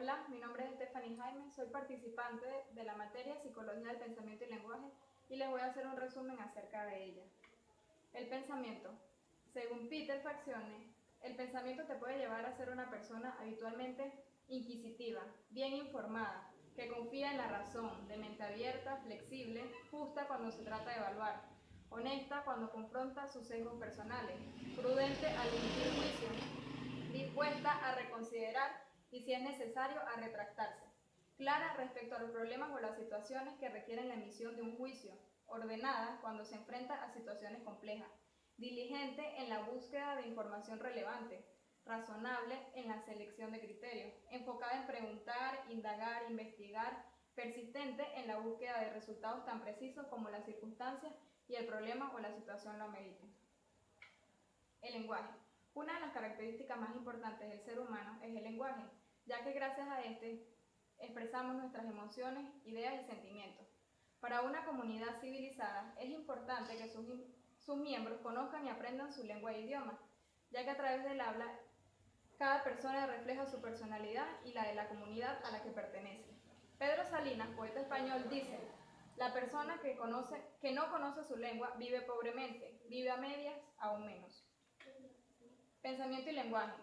Hola, mi nombre es Stephanie Jaime, soy participante de la materia Psicología del Pensamiento y Lenguaje y les voy a hacer un resumen acerca de ella. El pensamiento. Según Peter Faccione, el pensamiento te puede llevar a ser una persona habitualmente inquisitiva, bien informada, que confía en la razón, de mente abierta, flexible, justa cuando se trata de evaluar, honesta cuando confronta sus sesgos personales, prudente al emitir juicio, dispuesta a reconsiderar y, si es necesario, a retractarse, clara respecto a los problemas o las situaciones que requieren la emisión de un juicio, ordenada cuando se enfrenta a situaciones complejas, diligente en la búsqueda de información relevante, razonable en la selección de criterios, enfocada en preguntar, indagar, investigar, persistente en la búsqueda de resultados tan precisos como las circunstancias y el problema o la situación lo ameriten. El lenguaje. Una de las características más importantes del ser humano es el lenguaje, ya que gracias a este expresamos nuestras emociones, ideas y sentimientos. Para una comunidad civilizada es importante que sus miembros conozcan y aprendan su lengua e idioma, ya que a través del habla cada persona refleja su personalidad y la de la comunidad a la que pertenece. Pedro Salinas, poeta español, dice: la persona que no conoce su lengua vive pobremente, vive a medias, aún menos. Pensamiento y lenguaje.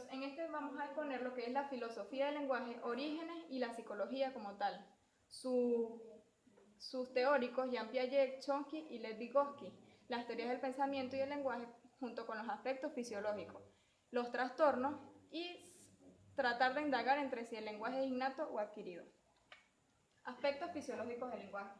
En este vamos a exponer lo que es la filosofía del lenguaje, orígenes y la psicología como tal. Sus teóricos Jean Piaget, Chomsky y Lev Vygotsky, las teorías del pensamiento y el lenguaje junto con los aspectos fisiológicos, los trastornos y tratar de indagar entre si el lenguaje es innato o adquirido. Aspectos fisiológicos del lenguaje.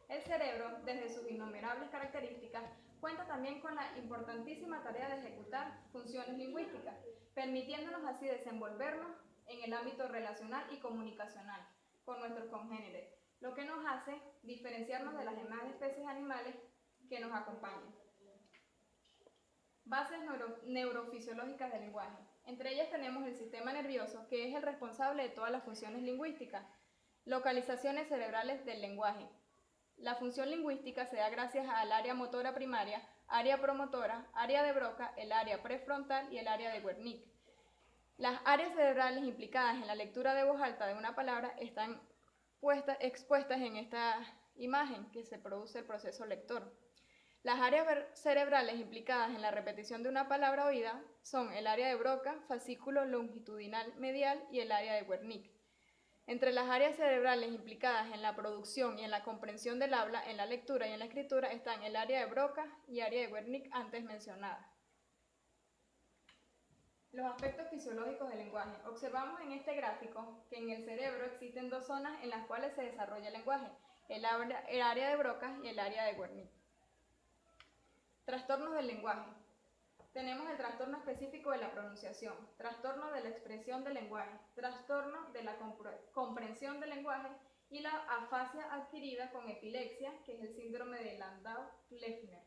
El cerebro, desde sus innumerables características, cuenta también con la importantísima tarea de ejecutar funciones lingüísticas, permitiéndonos así desenvolvernos en el ámbito relacional y comunicacional con nuestros congéneres, lo que nos hace diferenciarnos de las demás especies animales que nos acompañan. Bases neurofisiológicas del lenguaje. Entre ellas tenemos el sistema nervioso, que es el responsable de todas las funciones lingüísticas. Localizaciones cerebrales del lenguaje. La función lingüística se da gracias al área motora primaria, área promotora, área de Broca, el área prefrontal y el área de Wernicke. Las áreas cerebrales implicadas en la lectura de voz alta de una palabra están expuestas en esta imagen que se produce el proceso lector. Las áreas cerebrales implicadas en la repetición de una palabra oída son el área de Broca, fascículo longitudinal medial y el área de Wernicke. Entre las áreas cerebrales implicadas en la producción y en la comprensión del habla, en la lectura y en la escritura están el área de Broca y área de Wernicke antes mencionadas. Los aspectos fisiológicos del lenguaje. Observamos en este gráfico que en el cerebro existen dos zonas en las cuales se desarrolla el lenguaje, el área de Broca y el área de Wernicke. Trastornos del lenguaje. Tenemos el trastorno específico de la pronunciación, trastorno de la expresión del lenguaje, trastorno de la comprensión del lenguaje y la afasia adquirida con epilepsia, que es el síndrome de Landau-Kleffner.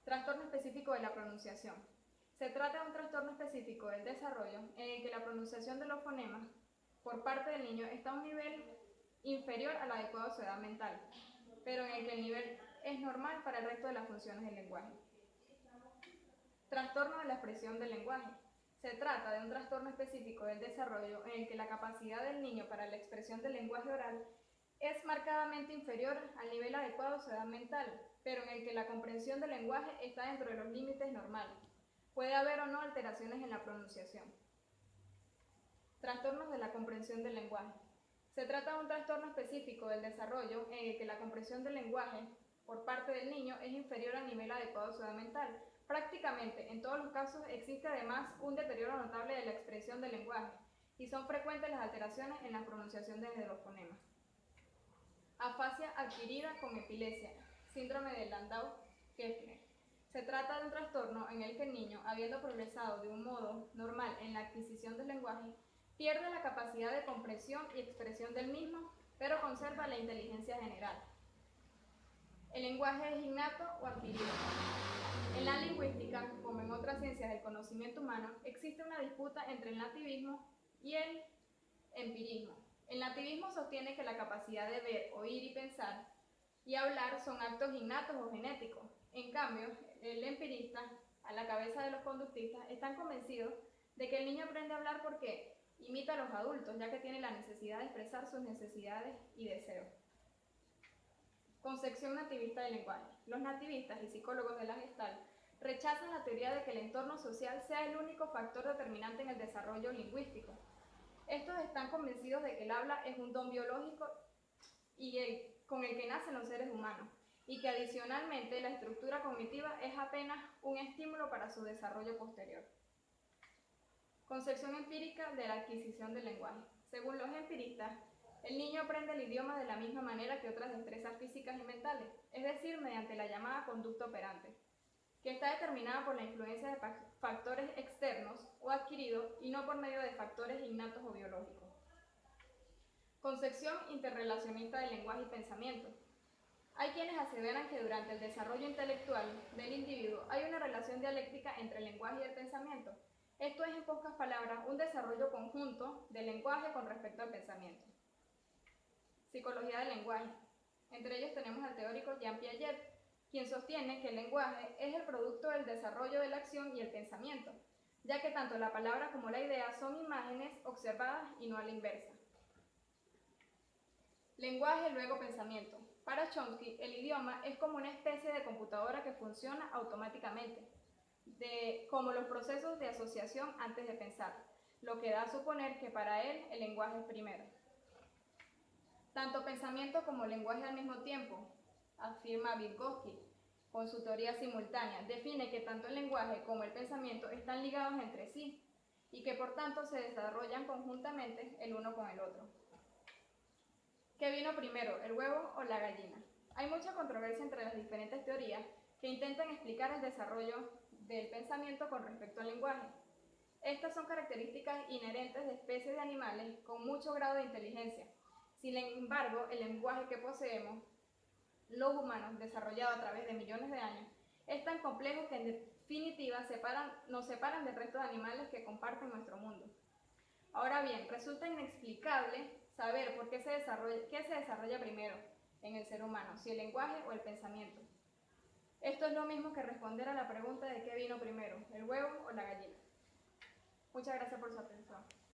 Trastorno específico de la pronunciación. Se trata de un trastorno específico del desarrollo en el que la pronunciación de los fonemas por parte del niño está a un nivel inferior al adecuado a su edad mental, pero en el que el nivel es normal para el resto de las funciones del lenguaje. Trastorno de la expresión del lenguaje. Se trata de un trastorno específico del desarrollo en el que la capacidad del niño para la expresión del lenguaje oral es marcadamente inferior al nivel adecuado a su edad mental, pero en el que la comprensión del lenguaje está dentro de los límites normales. Puede haber o no alteraciones en la pronunciación. Trastornos de la comprensión del lenguaje. Se trata de un trastorno específico del desarrollo en el que la comprensión del lenguaje por parte del niño es inferior al nivel adecuado a su edad mental. Prácticamente en todos los casos existe además un deterioro notable de la expresión del lenguaje y son frecuentes las alteraciones en la pronunciación desde los fonemas. Afasia adquirida con epilepsia, síndrome de Landau-Kleffner. Se trata de un trastorno en el que el niño, habiendo progresado de un modo normal en la adquisición del lenguaje, pierde la capacidad de comprensión y expresión del mismo, pero conserva la inteligencia general. ¿El lenguaje es innato o adquirido? En la lingüística, como en otras ciencias del conocimiento humano, existe una disputa entre el nativismo y el empirismo. El nativismo sostiene que la capacidad de ver, oír y pensar y hablar son actos innatos o genéticos. En cambio, el empirista, a la cabeza de los conductistas, están convencidos de que el niño aprende a hablar porque Imita a los adultos, ya que tiene la necesidad de expresar sus necesidades y deseos. Concepción nativista del lenguaje. Los nativistas y psicólogos de la Gestalt rechazan la teoría de que el entorno social sea el único factor determinante en el desarrollo lingüístico. Estos están convencidos de que el habla es un don biológico con el que nacen los seres humanos, y que adicionalmente la estructura cognitiva es apenas un estímulo para su desarrollo posterior. Concepción empírica de la adquisición del lenguaje. Según los empiristas, el niño aprende el idioma de la misma manera que otras destrezas físicas y mentales, es decir, mediante la llamada conducta operante, que está determinada por la influencia de factores externos o adquiridos y no por medio de factores innatos o biológicos. Concepción interrelacionista del lenguaje y pensamiento. Hay quienes aseveran que durante el desarrollo intelectual del individuo hay una relación dialéctica entre el lenguaje y el pensamiento. Esto es, en pocas palabras, un desarrollo conjunto del lenguaje con respecto al pensamiento. Psicología del lenguaje. Entre ellos tenemos al teórico Jean Piaget, quien sostiene que el lenguaje es el producto del desarrollo de la acción y el pensamiento, ya que tanto la palabra como la idea son imágenes observadas y no a la inversa. Lenguaje, luego pensamiento. Para Chomsky, el idioma es como una especie de computadora que funciona automáticamente, como los procesos de asociación antes de pensar, lo que da a suponer que para él el lenguaje es primero. Tanto pensamiento como lenguaje al mismo tiempo, afirma Vygotsky, con su teoría simultánea, define que tanto el lenguaje como el pensamiento están ligados entre sí y que por tanto se desarrollan conjuntamente el uno con el otro. ¿Qué vino primero, el huevo o la gallina? Hay mucha controversia entre las diferentes teorías que intentan explicar el desarrollo del pensamiento con respecto al lenguaje. Estas son características inherentes de especies de animales con mucho grado de inteligencia. Sin embargo, el lenguaje que poseemos los humanos, desarrollado a través de millones de años, es tan complejo que en definitiva nos separan del resto de animales que comparten nuestro mundo. Ahora bien, resulta inexplicable saber qué se desarrolla primero en el ser humano, si el lenguaje o el pensamiento. Esto es lo mismo que responder a la pregunta de qué vino primero, el huevo o la gallina. Muchas gracias por su atención.